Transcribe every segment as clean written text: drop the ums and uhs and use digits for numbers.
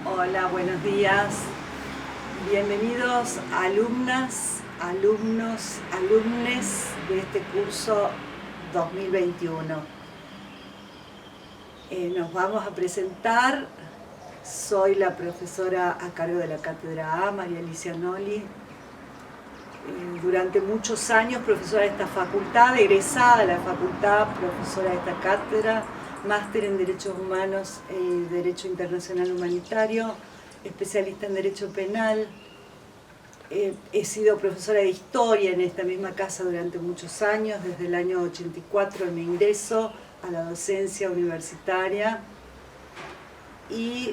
Hola, buenos días. Bienvenidos alumnas, alumnos, alumnes de este curso 2021. Nos vamos a presentar. Soy la profesora a cargo de la Cátedra A, María Alicia Noli. Durante muchos años profesora de esta facultad, egresada de la facultad, profesora de esta cátedra, máster en Derechos Humanos y Derecho Internacional Humanitario, especialista en Derecho Penal. He sido profesora de Historia en esta misma casa durante muchos años, desde el año 84 mi ingreso a la docencia universitaria. Y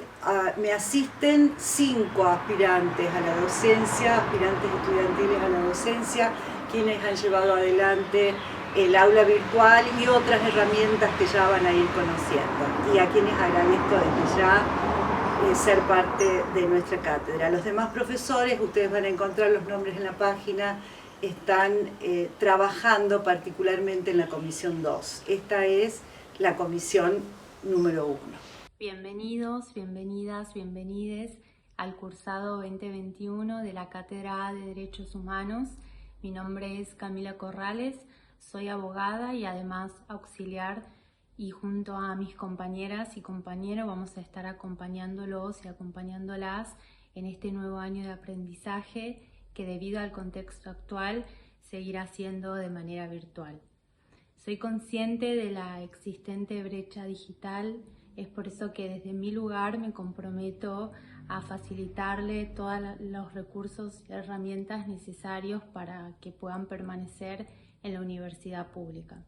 me asisten 5 aspirantes a la docencia, aspirantes estudiantiles a la docencia, quienes han llevado adelante el aula virtual y otras herramientas que ya van a ir conociendo, y a quienes agradezco desde ya ser parte de nuestra cátedra. Los demás profesores, ustedes van a encontrar los nombres en la página, están trabajando particularmente en la comisión 2. Esta es la comisión número 1. Bienvenidos, bienvenidas, bienvenides al cursado 2021 de la Cátedra A de Derechos Humanos. Mi nombre es Camila Corrales, soy abogada y además auxiliar, y junto a mis compañeras y compañeros vamos a estar acompañándolos y acompañándolas en este nuevo año de aprendizaje que, debido al contexto actual, seguirá siendo de manera virtual. Soy consciente de la existente brecha digital. Es por eso que desde mi lugar me comprometo a facilitarle todos los recursos y herramientas necesarios para que puedan permanecer en la universidad pública.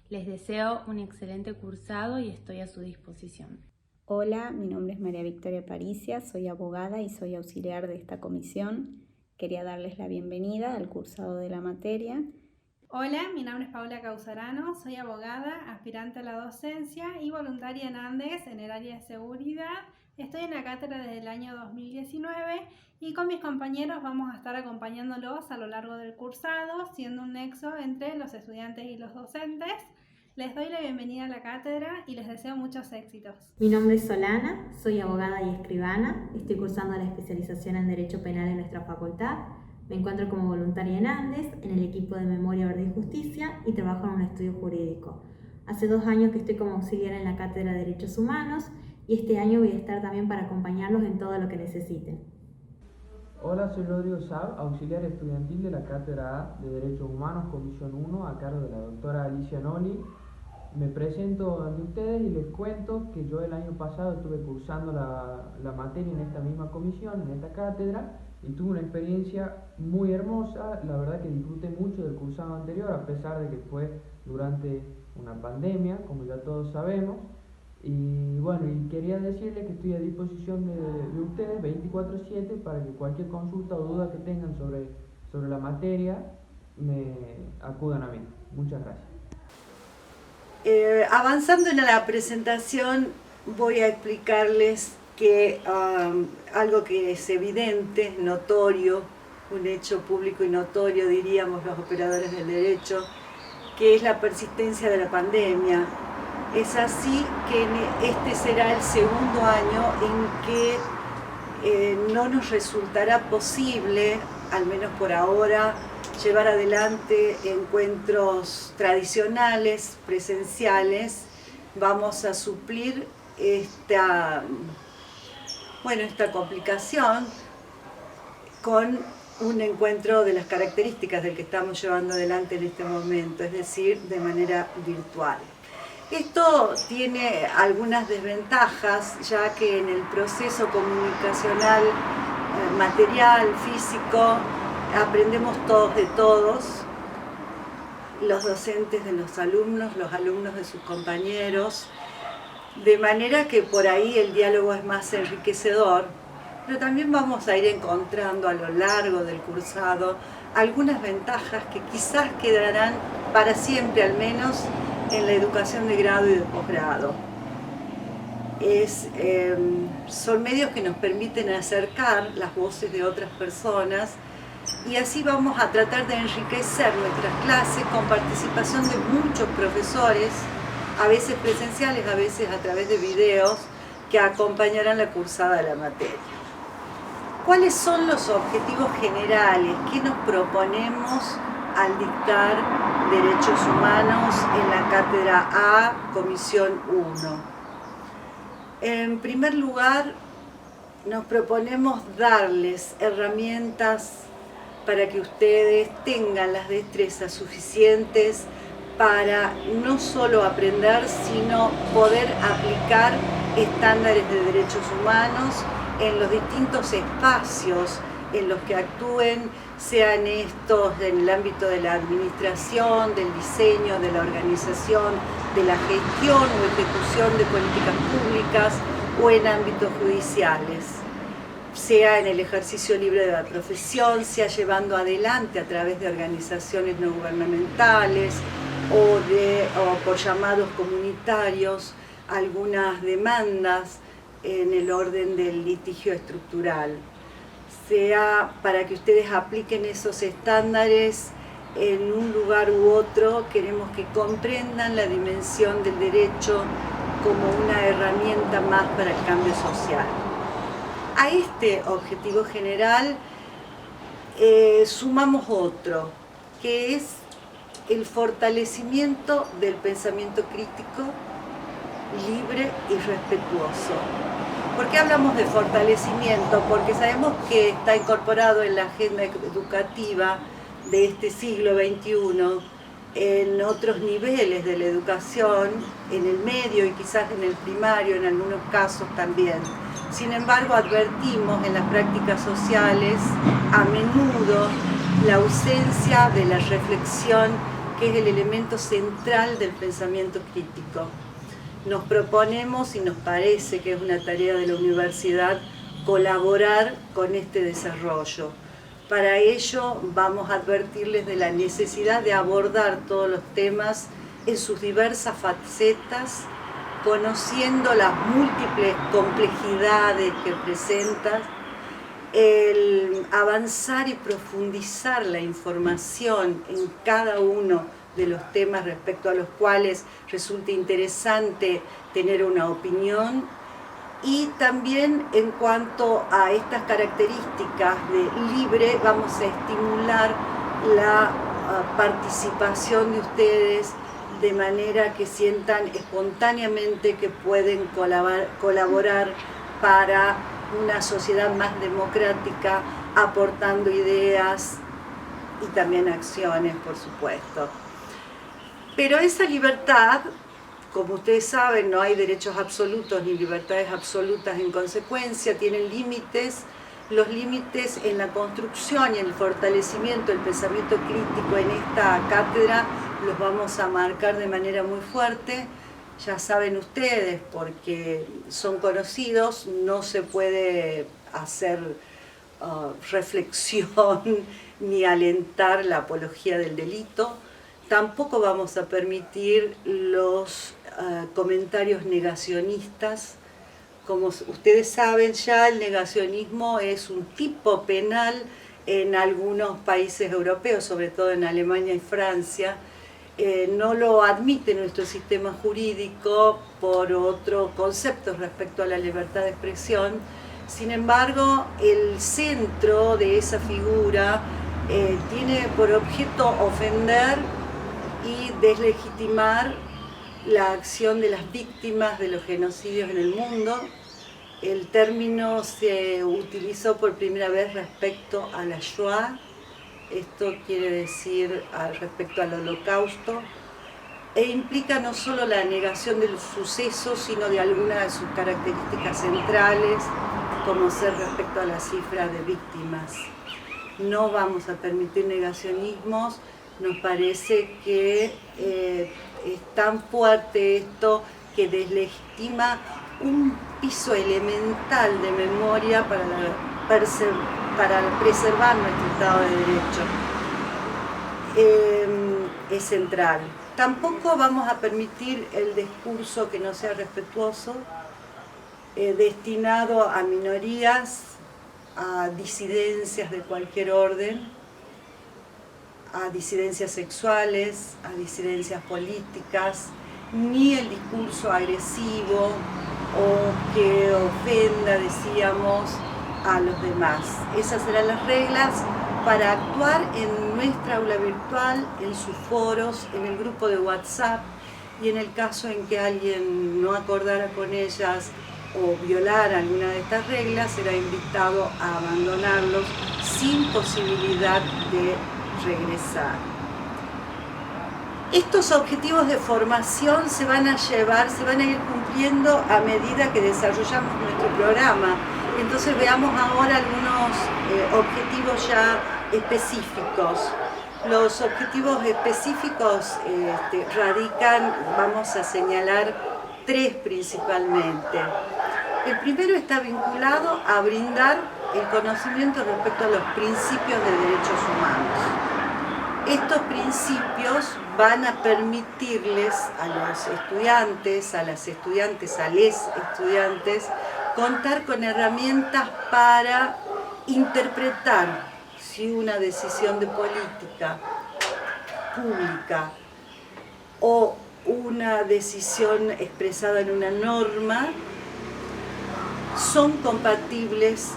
Les deseo un excelente cursado y estoy a su disposición. Hola, mi nombre es María Victoria Paricia, soy abogada y soy auxiliar de esta comisión. Quería darles la bienvenida al cursado de la materia. Hola, mi nombre es Paula Causarano, soy abogada, aspirante a la docencia y voluntaria en Andes en el área de seguridad. Estoy en la cátedra desde el año 2019 y con mis compañeros vamos a estar acompañándolos a lo largo del cursado, siendo un nexo entre los estudiantes y los docentes. Les doy la bienvenida a la cátedra y les deseo muchos éxitos. Mi nombre es Solana, soy abogada y escribana, estoy cursando la especialización en Derecho Penal en nuestra facultad. Me encuentro como voluntaria en Andes, en el equipo de Memoria, Verdad y Justicia, y trabajo en un estudio jurídico. Hace 2 años que estoy como auxiliar en la Cátedra de Derechos Humanos, y este año voy a estar también para acompañarlos en todo lo que necesiten. Hola, soy Rodrigo Saab, auxiliar estudiantil de la Cátedra A de Derechos Humanos, Comisión 1, a cargo de la doctora Alicia Noli. Me presento ante ustedes y les cuento que yo el año pasado estuve cursando la materia en esta misma comisión, en esta cátedra, y tuve una experiencia muy hermosa. La verdad que disfruté mucho del cursado anterior, a pesar de que fue durante una pandemia, como ya todos sabemos. Y bueno, y quería decirles que estoy a disposición de ustedes 24/7 para que cualquier consulta o duda que tengan sobre la materia me acudan a mí. Muchas gracias. Avanzando en la presentación, voy a explicarles que algo que es evidente, notorio, un hecho público y notorio, diríamos los operadores del derecho, que es la persistencia de la pandemia. Es así que este será el segundo año en que no nos resultará posible, al menos por ahora, llevar adelante encuentros tradicionales, presenciales. Vamos a suplir esta complicación con un encuentro de las características del que estamos llevando adelante en este momento, es decir, de manera virtual. Esto tiene algunas desventajas, ya que en el proceso comunicacional, material, físico, aprendemos todos de todos, los docentes de los alumnos de sus compañeros, de manera que por ahí el diálogo es más enriquecedor, pero también vamos a ir encontrando a lo largo del cursado algunas ventajas que quizás quedarán para siempre, al menos en la educación de grado y de posgrado. Son medios que nos permiten acercar las voces de otras personas, y así vamos a tratar de enriquecer nuestras clases con participación de muchos profesores, a veces presenciales, a veces a través de videos, que acompañarán la cursada de la materia. ¿Cuáles son los objetivos generales que nos proponemos al dictar Derechos Humanos en la Cátedra A, Comisión 1? En primer lugar, nos proponemos darles herramientas para que ustedes tengan las destrezas suficientes para no solo aprender, sino poder aplicar estándares de derechos humanos en los distintos espacios en los que actúen, sean estos en el ámbito de la administración, del diseño, de la organización, de la gestión o ejecución de políticas públicas o en ámbitos judiciales, sea en el ejercicio libre de la profesión, sea llevando adelante a través de organizaciones no gubernamentales o por llamados comunitarios algunas demandas en el orden del litigio estructural, sea para que ustedes apliquen esos estándares en un lugar u otro. Queremos que comprendan la dimensión del derecho como una herramienta más para el cambio social. A este objetivo general sumamos otro, que es el fortalecimiento del pensamiento crítico, libre y respetuoso. ¿Por qué hablamos de fortalecimiento? Porque sabemos que está incorporado en la agenda educativa de este siglo XXI, en otros niveles de la educación, en el medio y quizás en el primario, en algunos casos también. Sin embargo, advertimos en las prácticas sociales a menudo la ausencia de la reflexión, que es el elemento central del pensamiento crítico. Nos proponemos, y nos parece que es una tarea de la universidad, colaborar con este desarrollo. Para ello vamos a advertirles de la necesidad de abordar todos los temas en sus diversas facetas, conociendo las múltiples complejidades que presentan, el avanzar y profundizar la información en cada uno de los temas respecto a los cuales resulta interesante tener una opinión, y también en cuanto a estas características de libre vamos a estimular la participación de ustedes de manera que sientan espontáneamente que pueden colaborar para una sociedad más democrática, aportando ideas y también acciones, por supuesto. Pero esa libertad, como ustedes saben, no hay derechos absolutos ni libertades absolutas en consecuencia, tienen límites. Los límites en la construcción y en el fortalecimiento del pensamiento crítico en esta cátedra los vamos a marcar de manera muy fuerte. Ya saben ustedes, porque son conocidos, no se puede hacer reflexión ni alentar la apología del delito. Tampoco vamos a permitir los comentarios negacionistas. Como ustedes saben ya, el negacionismo es un tipo penal en algunos países europeos, sobre todo en Alemania y Francia. No lo admite nuestro sistema jurídico por otro concepto respecto a la libertad de expresión. Sin embargo, el centro de esa figura tiene por objeto ofender y deslegitimar la acción de las víctimas de los genocidios en el mundo. El término se utilizó por primera vez respecto a la Shoah. Esto quiere decir respecto al Holocausto, e implica no solo la negación del suceso, sino de algunas de sus características centrales, como ser respecto a la cifra de víctimas. No vamos a permitir negacionismos. Nos parece que es tan fuerte esto que deslegitima un piso elemental de memoria para preservar nuestro Estado de Derecho. Es central. Tampoco vamos a permitir el discurso que no sea respetuoso, destinado a minorías, a disidencias de cualquier orden, a disidencias sexuales, a disidencias políticas, ni el discurso agresivo o que ofenda, decíamos, a los demás. Esas serán las reglas para actuar en nuestra aula virtual, en sus foros, en el grupo de WhatsApp, y en el caso en que alguien no acordara con ellas o violara alguna de estas reglas, será invitado a abandonarlos sin posibilidad de regresar. Estos objetivos de formación se van a ir cumpliendo a medida que desarrollamos nuestro programa. Entonces veamos ahora algunos objetivos ya específicos. Los objetivos específicos radican, vamos a señalar 3 principalmente. El primero está vinculado a brindar el conocimiento respecto a los principios de derechos humanos. Estos principios van a permitirles a los estudiantes, a las estudiantes, a les estudiantes, contar con herramientas para interpretar si una decisión de política pública o una decisión expresada en una norma son compatibles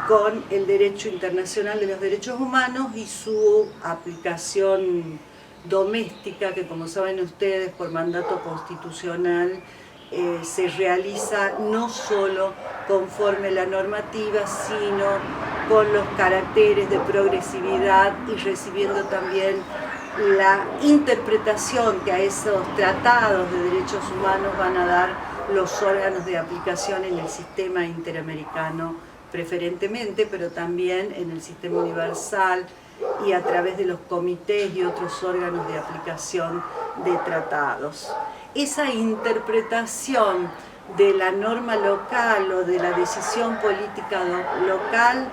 con el derecho internacional de los derechos humanos y su aplicación doméstica, que como saben ustedes, por mandato constitucional, se realiza no solo conforme la normativa, sino con los caracteres de progresividad y recibiendo también la interpretación que a esos tratados de derechos humanos van a dar los órganos de aplicación en el sistema interamericano preferentemente, pero también en el sistema universal y a través de los comités y otros órganos de aplicación de tratados. Esa interpretación de la norma local o de la decisión política local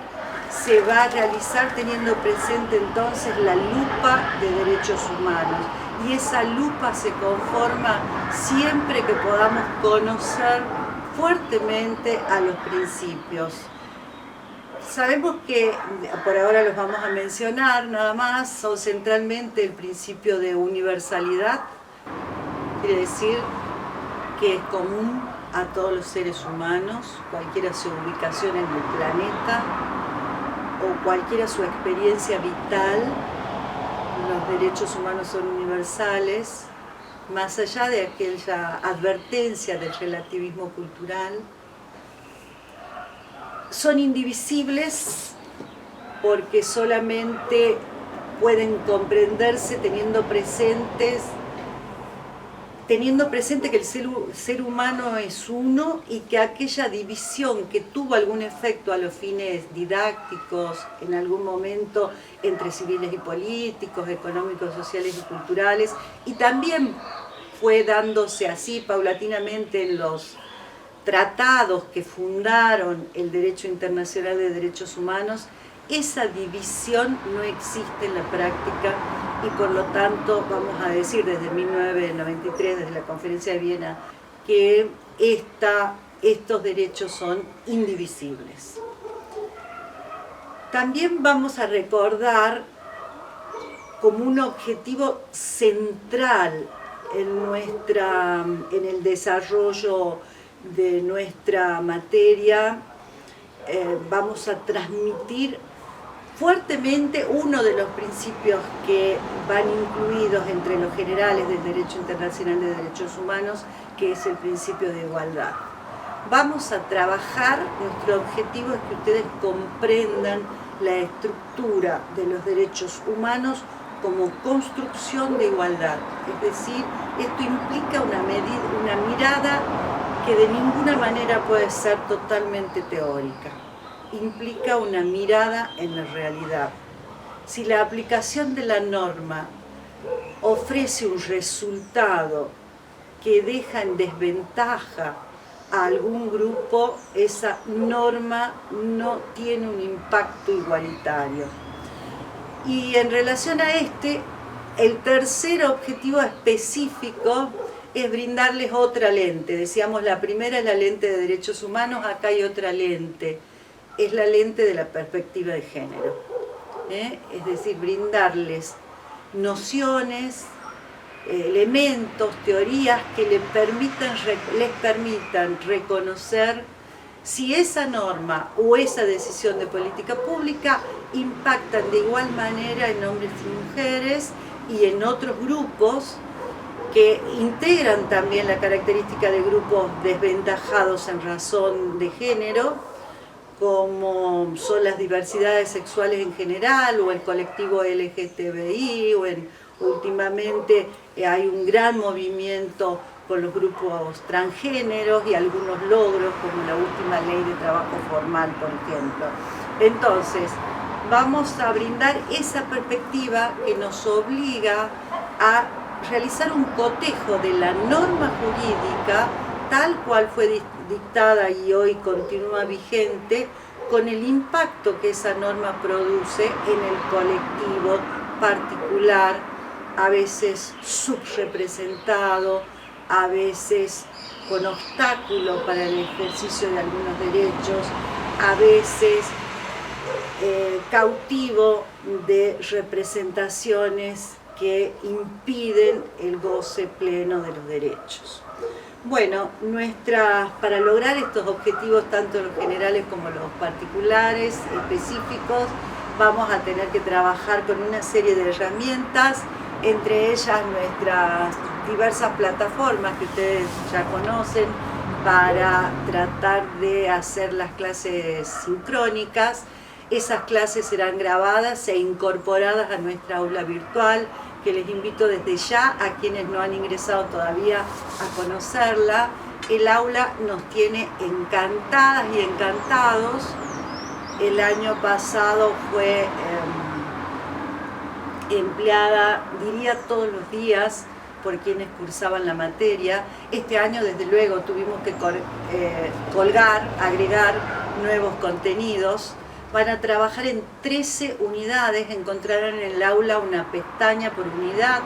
se va a realizar teniendo presente entonces la lupa de derechos humanos, y esa lupa se conforma siempre que podamos conocer fuertemente a los principios. Sabemos que, por ahora los vamos a mencionar nada más, son centralmente el principio de universalidad, quiere decir que es común a todos los seres humanos, cualquiera su ubicación en el planeta o cualquiera su experiencia vital. Los derechos humanos son universales, más allá de aquella advertencia del relativismo cultural. Son indivisibles porque solamente pueden comprenderse teniendo presente que el ser humano es uno y que aquella división que tuvo algún efecto a los fines didácticos en algún momento entre civiles y políticos, económicos, sociales y culturales, y también fue dándose así paulatinamente en los tratados que fundaron el derecho internacional de derechos humanos, esa división no existe en la práctica y por lo tanto vamos a decir desde 1993, desde la Conferencia de Viena, que estos derechos son indivisibles. También vamos a recordar como un objetivo central en el desarrollo de nuestra materia, vamos a transmitir fuertemente uno de los principios que van incluidos entre los generales del derecho internacional de derechos humanos, que es el principio de igualdad. Vamos a trabajar, nuestro objetivo es que ustedes comprendan la estructura de los derechos humanos como construcción de igualdad. Es decir, esto implica una mirada que de ninguna manera puede ser totalmente teórica. Implica una mirada en la realidad. Si la aplicación de la norma ofrece un resultado que deja en desventaja a algún grupo, esa norma no tiene un impacto igualitario. Y en relación a el tercer objetivo específico es brindarles otra lente. Decíamos, la primera es la lente de derechos humanos, acá hay otra lente. Es la lente de la perspectiva de género. Es decir, brindarles nociones elementos, teorías que les permitan reconocer si esa norma o esa decisión de política pública impactan de igual manera en hombres y mujeres y en otros grupos que integran también la característica de grupos desventajados en razón de género, como son las diversidades sexuales en general, o el colectivo LGTBI, o últimamente hay un gran movimiento con los grupos transgéneros y algunos logros, como la última ley de trabajo formal, por ejemplo. Entonces, vamos a brindar esa perspectiva que nos obliga a realizar un cotejo de la norma jurídica tal cual fue dictada y hoy continúa vigente, con el impacto que esa norma produce en el colectivo particular, a veces subrepresentado, a veces con obstáculo para el ejercicio de algunos derechos, a veces cautivo de representaciones que impiden el goce pleno de los derechos. Bueno, para lograr estos objetivos, tanto los generales como los particulares, específicos, vamos a tener que trabajar con una serie de herramientas, entre ellas nuestras diversas plataformas que ustedes ya conocen, para tratar de hacer las clases sincrónicas. Esas clases serán grabadas e incorporadas a nuestra aula virtual, que les invito desde ya a quienes no han ingresado todavía a conocerla. El aula nos tiene encantadas y encantados. El año pasado fue empleada, diría, todos los días por quienes cursaban la materia. Este año, desde luego, tuvimos que agregar nuevos contenidos. Van a trabajar en 13 unidades, encontrarán en el aula una pestaña por unidad,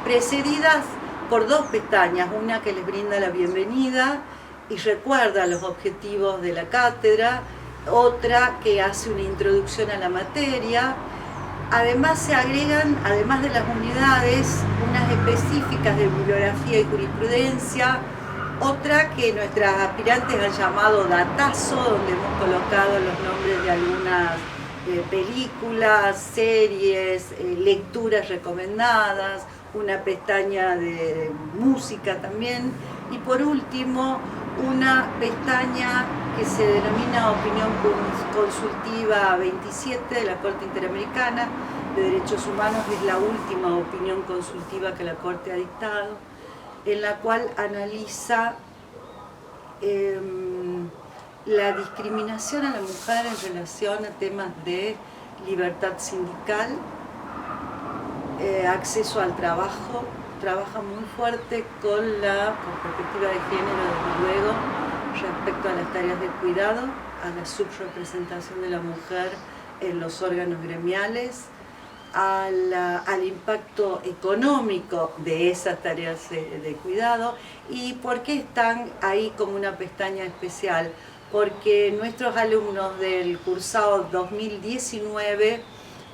precedidas por 2 pestañas, una que les brinda la bienvenida y recuerda los objetivos de la cátedra, otra que hace una introducción a la materia. Además se agregan, además de las unidades, unas específicas de bibliografía y jurisprudencia, otra que nuestras aspirantes han llamado datazo, donde hemos colocado los nombres de algunas películas, series, lecturas recomendadas, una pestaña de música también, y por último una pestaña que se denomina Opinión Consultiva 27 de la Corte Interamericana de Derechos Humanos. Es la última opinión consultiva que la Corte ha dictado, en la cual analiza la discriminación a la mujer en relación a temas de libertad sindical, acceso al trabajo. Trabaja muy fuerte con perspectiva de género, desde luego, respecto a las tareas de cuidado, a la subrepresentación de la mujer en los órganos gremiales, al impacto económico de esas tareas de cuidado. ¿Y por qué están ahí como una pestaña especial? Porque nuestros alumnos del cursado 2019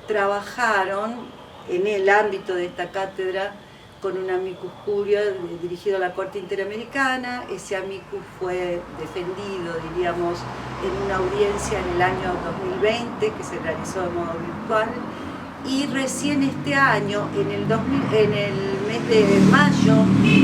trabajaron en el ámbito de esta cátedra con un amicus curiae dirigido a la Corte Interamericana. Ese amicus fue defendido, diríamos, en una audiencia en el año 2020, que se realizó de modo virtual, y recién este año, en el mes de mayo,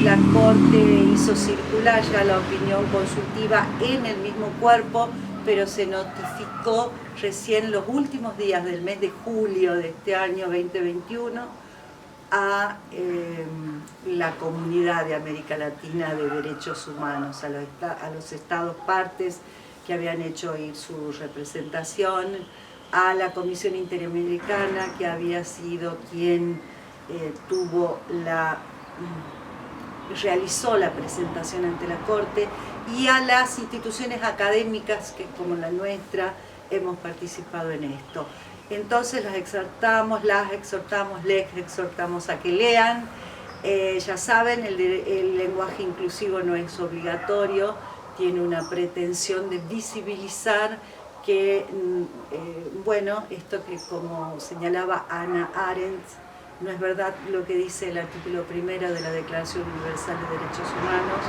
la Corte hizo circular ya la opinión consultiva en el mismo cuerpo, pero se notificó recién los últimos días del mes de julio de este año 2021 a la Comunidad de América Latina de Derechos Humanos, a los estados partes que habían hecho ir su representación, a la Comisión Interamericana, que había sido quien realizó la presentación ante la Corte, y a las instituciones académicas que, como la nuestra, hemos participado en esto. Entonces les exhortamos a que lean. Ya saben, el lenguaje inclusivo no es obligatorio, tiene una pretensión de visibilizar que, bueno, esto que, como señalaba Hannah Arendt, No es verdad lo que dice el artículo 1 de la Declaración Universal de Derechos Humanos,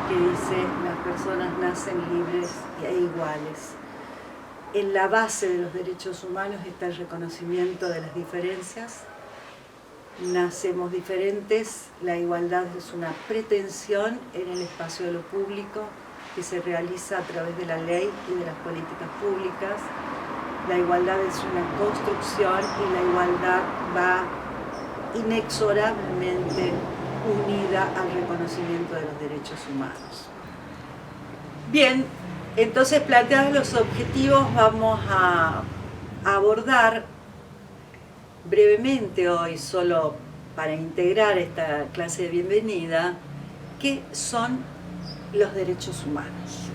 que dice las personas nacen libres e iguales. En la base de los derechos humanos está el reconocimiento de las diferencias. Nacemos diferentes, la igualdad es una pretensión en el espacio de lo público que se realiza a través de la ley y de las políticas públicas. La igualdad es una construcción y la igualdad va inexorablemente unida al reconocimiento de los derechos humanos. Bien, entonces planteados los objetivos vamos a abordar brevemente hoy, solo para integrar esta clase de bienvenida, qué son los derechos humanos.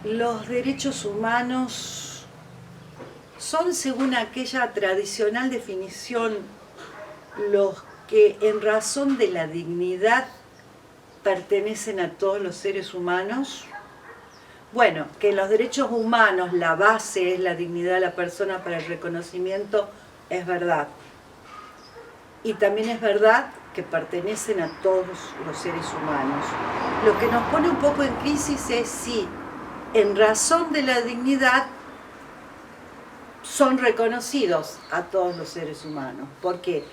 Los derechos humanos son, según aquella tradicional definición, los que en razón de la dignidad pertenecen a todos los seres humanos. Bueno, que en los derechos humanos la base es la dignidad de la persona para el reconocimiento, es verdad. Y también es verdad que pertenecen a todos los seres humanos. Lo que nos pone un poco en crisis es si, en razón de la dignidad, son reconocidos a todos los seres humanos. ¿Por qué?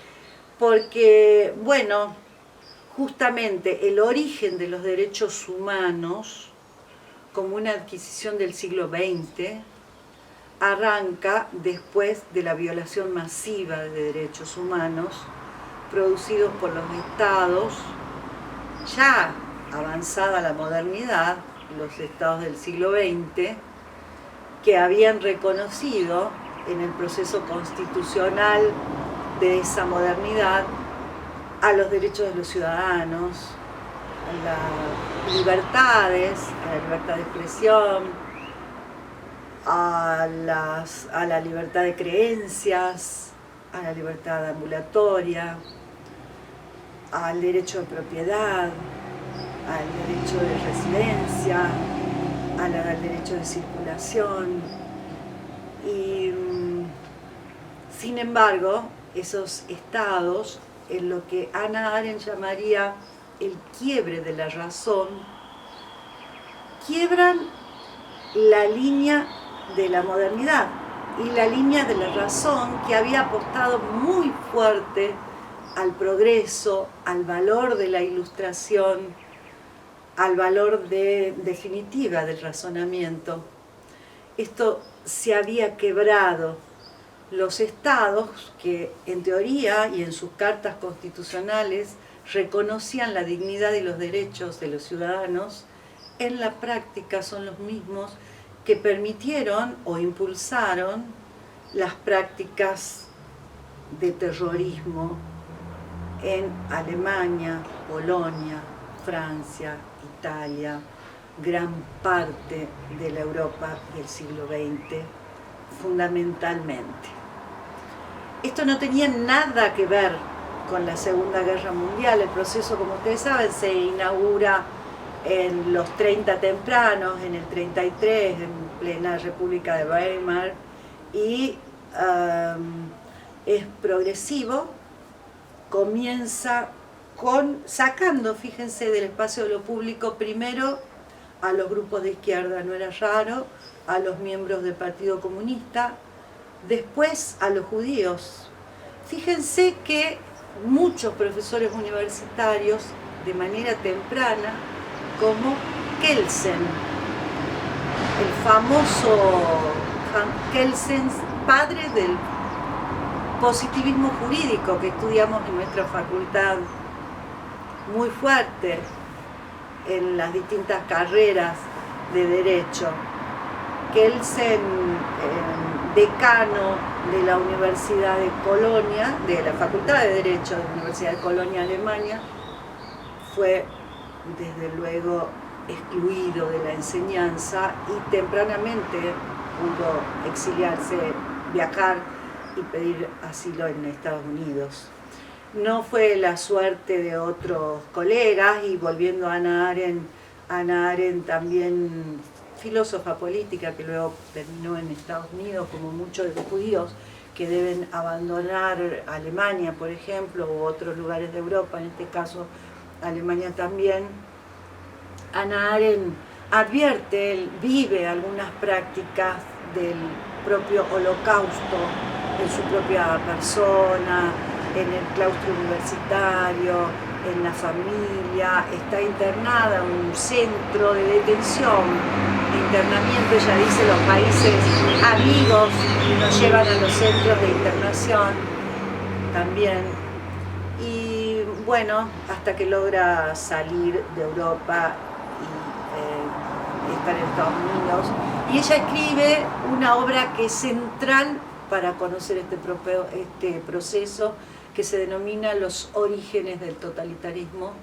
Porque, bueno, justamente el origen de los derechos humanos, como una adquisición del siglo XX, arranca después de la violación masiva de derechos humanos producidos por los estados, ya avanzada la modernidad, los estados del siglo XX, que habían reconocido en el proceso constitucional de esa modernidad a los derechos de los ciudadanos, a las libertades, a la libertad de expresión, a la libertad de creencias, a la libertad ambulatoria, al derecho de propiedad, al derecho de residencia, al derecho de circulación. Y sin embargo, esos estados, en lo que Hannah Arendt llamaría el quiebre de la razón, quiebran la línea de la modernidad y la línea de la razón que había apostado muy fuerte al progreso, al valor de la ilustración, al valor definitiva del razonamiento. Esto se había quebrado. Los estados que en teoría y en sus cartas constitucionales reconocían la dignidad y los derechos de los ciudadanos, en la práctica son los mismos que permitieron o impulsaron las prácticas de terrorismo en Alemania, Polonia, Francia, Italia, gran parte de la Europa del siglo XX, fundamentalmente. Esto no tenía nada que ver con la Segunda Guerra Mundial. El proceso, como ustedes saben, se inaugura en los 30 tempranos, en el 33, en plena República de Weimar, y es progresivo, comienza sacando, fíjense, del espacio de lo público primero a los grupos de izquierda, no era raro, a los miembros del Partido Comunista, después a los judíos. Fíjense que muchos profesores universitarios, de manera temprana, como Kelsen, el famoso Kelsen, padre del positivismo jurídico que estudiamos en nuestra facultad, muy fuerte en las distintas carreras de Derecho. Kelsen, decano de la Universidad de Colonia, de la Facultad de Derecho de la Universidad de Colonia, Alemania, fue desde luego excluido de la enseñanza y tempranamente pudo exiliarse, viajar y pedir asilo en Estados Unidos. No fue la suerte de otros colegas, y volviendo a Hannah Arendt también filósofa política que luego terminó en Estados Unidos, como muchos de los judíos que deben abandonar Alemania, por ejemplo, u otros lugares de Europa, en este caso Alemania también. Hannah Arendt advierte, vive algunas prácticas del propio holocausto en su propia persona, en el claustro universitario, en la familia, está internada en un centro de detención, de internamiento. Ella dice los países amigos nos llevan a los centros de internación también. Y bueno, hasta que logra salir de Europa y estar en Estados Unidos. Y ella escribe una obra que es central para conocer este proceso, que se denomina Los orígenes del totalitarismo,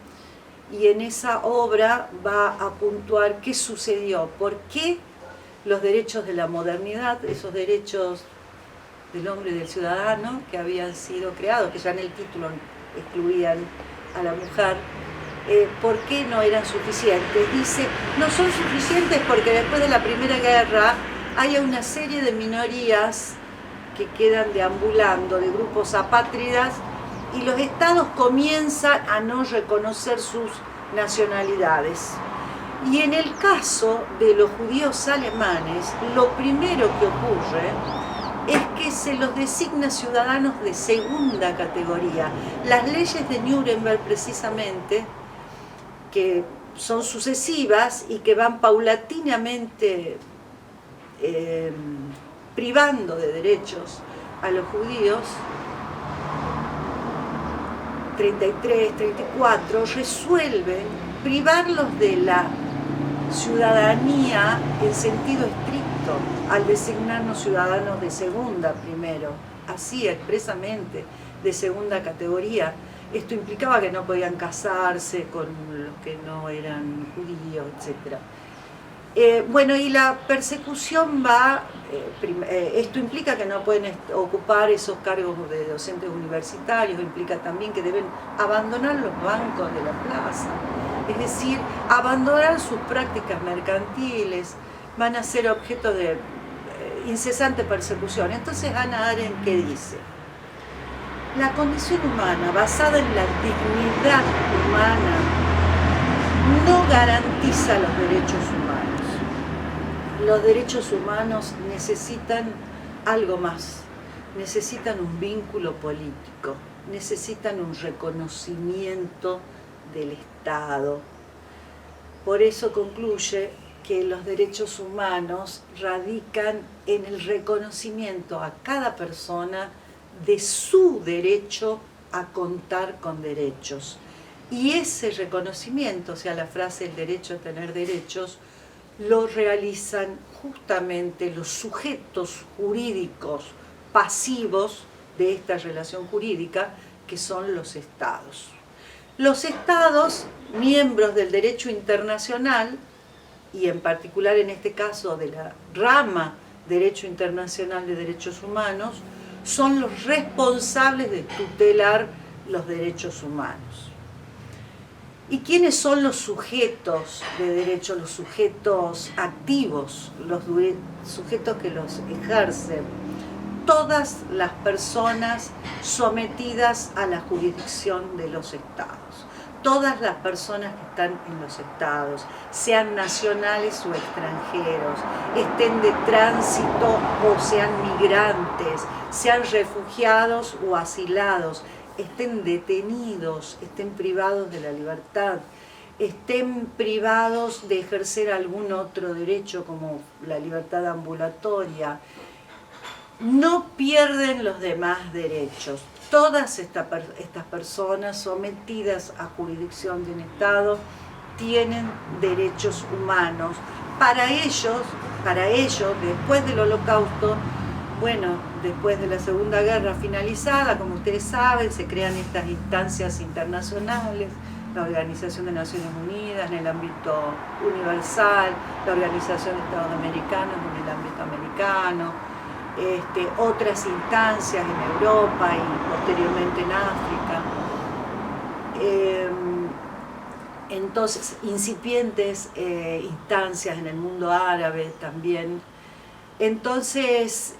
y en esa obra va a puntuar qué sucedió, por qué los derechos de la modernidad, esos derechos del hombre y del ciudadano que habían sido creados, que ya en el título excluían a la mujer, por qué no eran suficientes. Dice, no son suficientes porque después de la Primera Guerra hay una serie de minorías que quedan deambulando, de grupos apátridas, y los estados comienzan a no reconocer sus nacionalidades. Y en el caso de los judíos alemanes, lo primero que ocurre es que se los designa ciudadanos de segunda categoría. Las leyes de Nuremberg, precisamente, que son sucesivas y que van paulatinamente privando de derechos a los judíos, 33, 34, resuelven privarlos de la ciudadanía en sentido estricto, al designarnos ciudadanos de segunda primero, así expresamente, de segunda categoría. Esto implicaba que no podían casarse con los que no eran judíos, etc. Bueno, y la persecución va, esto implica que no pueden ocupar esos cargos de docentes universitarios, implica también que deben abandonar los bancos de la plaza, es decir, abandonar sus prácticas mercantiles, van a ser objeto de incesante persecución. Entonces Hannah Arendt, ¿qué dice? La condición humana, basada en la dignidad humana, no garantiza los derechos humanos. Los derechos humanos necesitan algo más, necesitan un vínculo político, necesitan un reconocimiento del Estado. Por eso concluye que los derechos humanos radican en el reconocimiento a cada persona de su derecho a contar con derechos. Y ese reconocimiento, o sea, la frase el derecho a tener derechos, lo realizan justamente los sujetos jurídicos pasivos de esta relación jurídica, que son los estados. Los estados, miembros del derecho internacional, y en particular en este caso de la rama Derecho Internacional de Derechos Humanos, son los responsables de tutelar los derechos humanos. ¿Y quiénes son los sujetos de derecho, los sujetos activos, los sujetos que los ejercen? Todas las personas sometidas a la jurisdicción de los estados. Todas las personas que están en los estados, sean nacionales o extranjeros, estén de tránsito o sean migrantes, sean refugiados o asilados, estén detenidos, estén privados de la libertad, estén privados de ejercer algún otro derecho como la libertad ambulatoria, no pierden los demás derechos. Todas estas personas sometidas a jurisdicción de un Estado tienen derechos humanos. Para ellos, después del Holocausto, bueno, después de la Segunda Guerra finalizada, como ustedes saben, se crean estas instancias internacionales, la Organización de Naciones Unidas en el ámbito universal, la Organización de Estados Americanos en el ámbito americano, otras instancias en Europa y posteriormente en África. Entonces, incipientes instancias en el mundo árabe también. Entonces,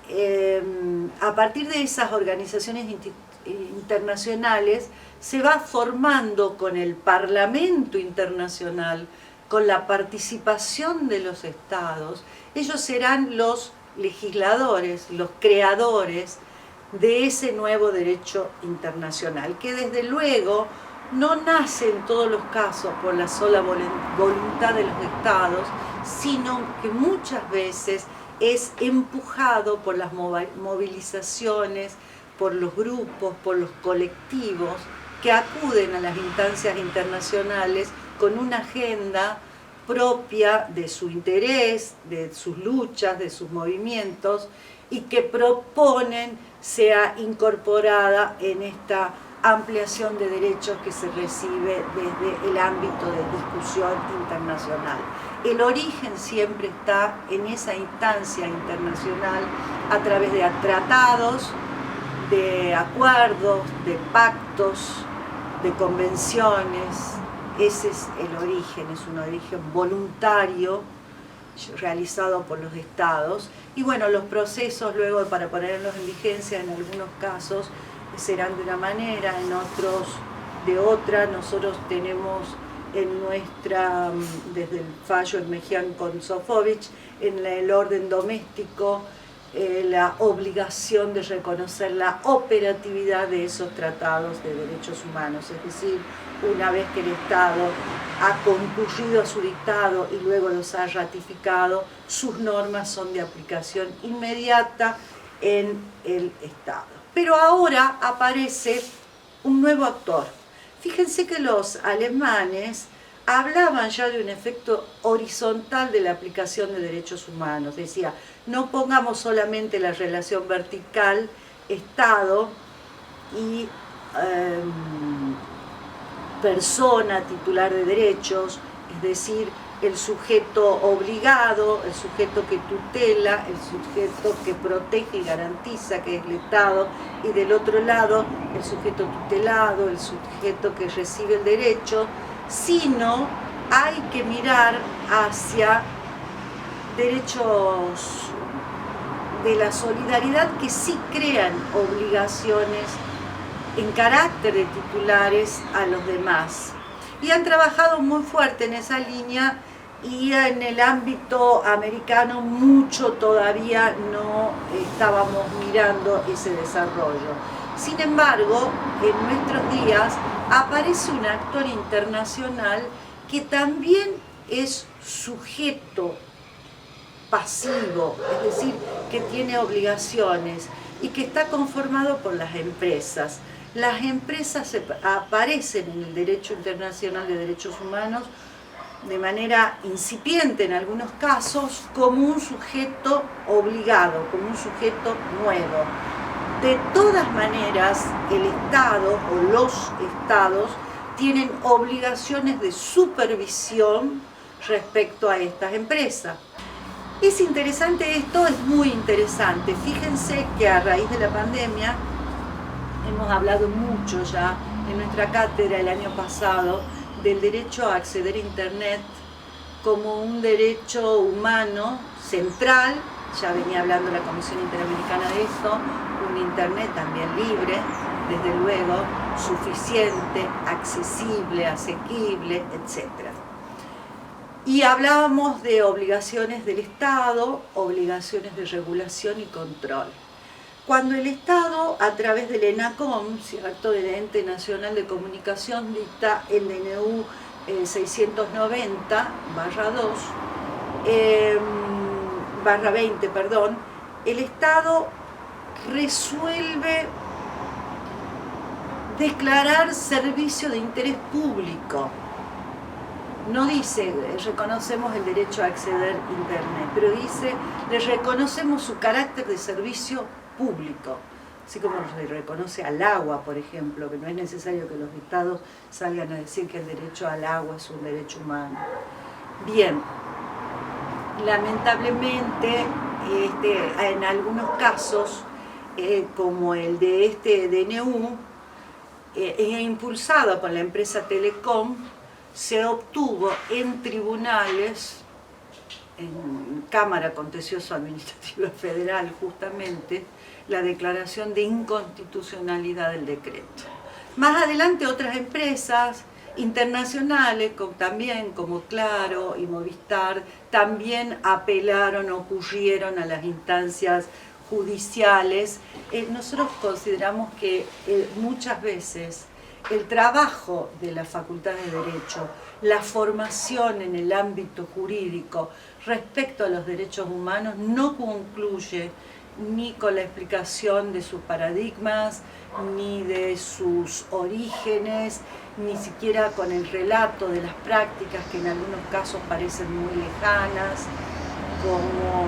a partir de esas organizaciones internacionales, se va formando con el Parlamento Internacional, con la participación de los estados. Ellos serán los legisladores, los creadores de ese nuevo derecho internacional, que desde luego no nace en todos los casos por la sola voluntad de los estados, sino que muchas veces es empujado por las movilizaciones, por los grupos, por los colectivos que acuden a las instancias internacionales con una agenda propia de su interés, de sus luchas, de sus movimientos, y que proponen sea incorporada en esta ampliación de derechos que se recibe desde el ámbito de discusión internacional. El origen siempre está en esa instancia internacional a través de tratados, de acuerdos, de pactos, de convenciones. Ese es el origen, es un origen voluntario realizado por los estados. Y bueno, los procesos luego para ponerlos en vigencia en algunos casos serán de una manera, en otros de otra. Nosotros tenemos en nuestra, desde el fallo en Mejián con Sofovich, en el orden doméstico, la obligación de reconocer la operatividad de esos tratados de derechos humanos, es decir, una vez que el Estado ha concurrido a su dictado y luego los ha ratificado, sus normas son de aplicación inmediata en el Estado. Pero ahora aparece un nuevo actor. Fíjense que los alemanes hablaban ya de un efecto horizontal de la aplicación de derechos humanos. Decía, no pongamos solamente la relación vertical, Estado y persona titular de derechos, es decir, el sujeto obligado, el sujeto que tutela, el sujeto que protege y garantiza, que es el Estado, y del otro lado el sujeto tutelado, el sujeto que recibe el derecho, sino hay que mirar hacia derechos de la solidaridad que sí crean obligaciones en carácter de titulares a los demás. Y han trabajado muy fuerte en esa línea, y en el ámbito americano mucho todavía no estábamos mirando ese desarrollo. Sin embargo, en nuestros días aparece un actor internacional que también es sujeto pasivo, es decir, que tiene obligaciones y que está conformado por las empresas. Las empresas aparecen en el derecho internacional de derechos humanos de manera incipiente en algunos casos como un sujeto obligado, como un sujeto nuevo. De todas maneras, el Estado o los estados tienen obligaciones de supervisión respecto a estas empresas. Es interesante esto, es muy interesante. Fíjense que a raíz de la pandemia hemos hablado mucho ya en nuestra cátedra el año pasado del derecho a acceder a Internet como un derecho humano central. Ya venía hablando la Comisión Interamericana de esto, un Internet también libre, desde luego, suficiente, accesible, asequible, etc. Y hablábamos de obligaciones del Estado, obligaciones de regulación y control. Cuando el Estado, a través del ENACOM, ¿cierto?, del Ente Nacional de Comunicación, dicta el DNU 690-20, el Estado resuelve declarar servicio de interés público. No dice, reconocemos el derecho a acceder a Internet, pero dice, le reconocemos su carácter de servicio público, así como se reconoce al agua, por ejemplo, que no es necesario que los estados salgan a decir que el derecho al agua es un derecho humano. Bien, lamentablemente, en algunos casos, como el de este DNU, impulsado por la empresa Telecom, se obtuvo en tribunales, Cámara Contencioso Administrativa Federal, justamente, la declaración de inconstitucionalidad del decreto. Más adelante otras empresas internacionales, también como Claro y Movistar, también apelaron, ocurrieron a las instancias judiciales. Nosotros consideramos que muchas veces el trabajo de la Facultad de Derecho, la formación en el ámbito jurídico respecto a los derechos humanos no concluye ni con la explicación de sus paradigmas, ni de sus orígenes, ni siquiera con el relato de las prácticas que en algunos casos parecen muy lejanas, como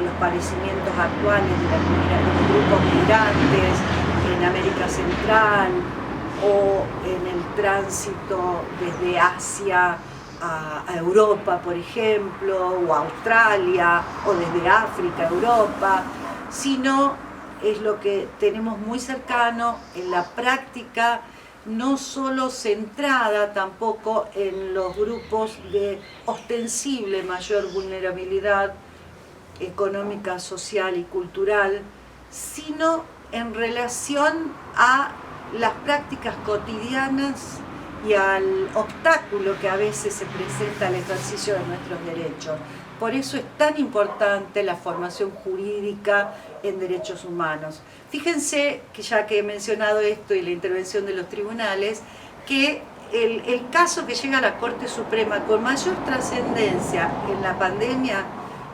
los padecimientos actuales de los grupos migrantes en América Central o en el tránsito desde Asia a Europa, por ejemplo, o a Australia, o desde África a Europa, sino es lo que tenemos muy cercano en la práctica, no solo centrada tampoco en los grupos de ostensible mayor vulnerabilidad económica, social y cultural, sino en relación a las prácticas cotidianas y al obstáculo que a veces se presenta al ejercicio de nuestros derechos. Por eso es tan importante la formación jurídica en derechos humanos. Fíjense que ya que he mencionado esto y la intervención de los tribunales, que el caso que llega a la Corte Suprema con mayor trascendencia en la pandemia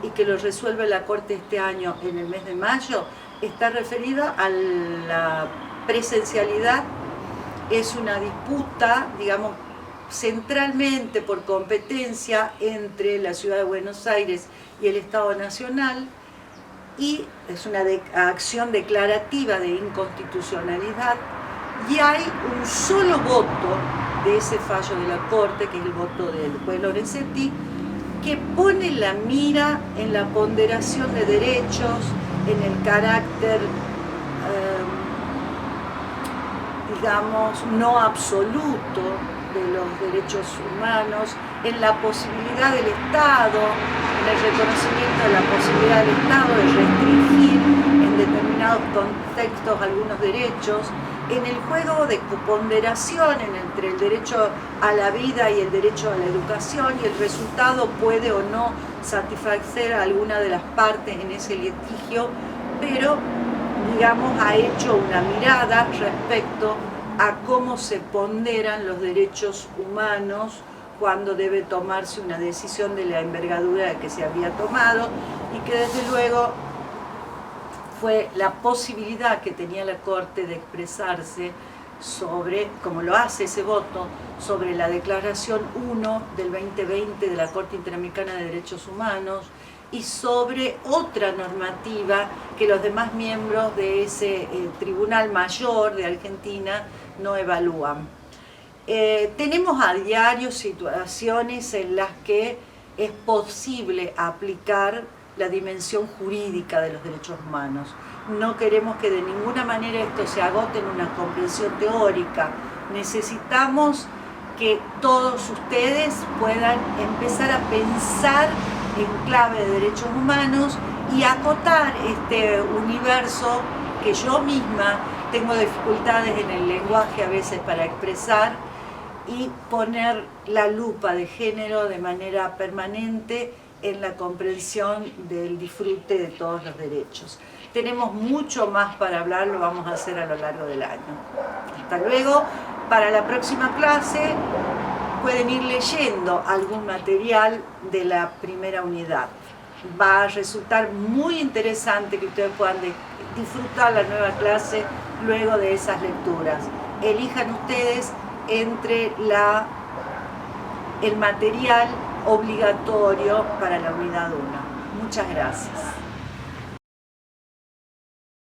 y que lo resuelve la Corte este año en el mes de mayo, está referido a la presencialidad. Es una disputa, digamos, centralmente por competencia entre la Ciudad de Buenos Aires y el Estado Nacional, y es una acción declarativa de inconstitucionalidad, y hay un solo voto de ese fallo de la Corte, que es el voto del juez Lorenzetti, que pone la mira en la ponderación de derechos, en el carácter digamos, no absoluto de los derechos humanos, en la posibilidad del Estado, en el reconocimiento de la posibilidad del Estado de restringir en determinados contextos algunos derechos, en el juego de ponderación entre el derecho a la vida y el derecho a la educación, y el resultado puede o no satisfacer a alguna de las partes en ese litigio, pero digamos ha hecho una mirada respecto a cómo se ponderan los derechos humanos cuando debe tomarse una decisión de la envergadura que se había tomado, y que desde luego fue la posibilidad que tenía la Corte de expresarse sobre, como lo hace ese voto, sobre la Declaración 1 del 2020 de la Corte Interamericana de Derechos Humanos, y sobre otra normativa que los demás miembros de ese Tribunal Mayor de Argentina no evalúan. Tenemos a diario situaciones en las que es posible aplicar la dimensión jurídica de los derechos humanos. No queremos que de ninguna manera esto se agote en una comprensión teórica. Necesitamos que todos ustedes puedan empezar a pensar en clave de derechos humanos y acotar este universo que yo misma tengo dificultades en el lenguaje a veces para expresar, y poner la lupa de género de manera permanente en la comprensión del disfrute de todos los derechos. Tenemos mucho más para hablar, lo vamos a hacer a lo largo del año. Hasta luego. Para la próxima clase pueden ir leyendo algún material de la primera unidad. Va a resultar muy interesante que ustedes puedan disfrutar la nueva clase luego de esas lecturas. Elijan ustedes entre el material obligatorio para la unidad 1. Muchas gracias.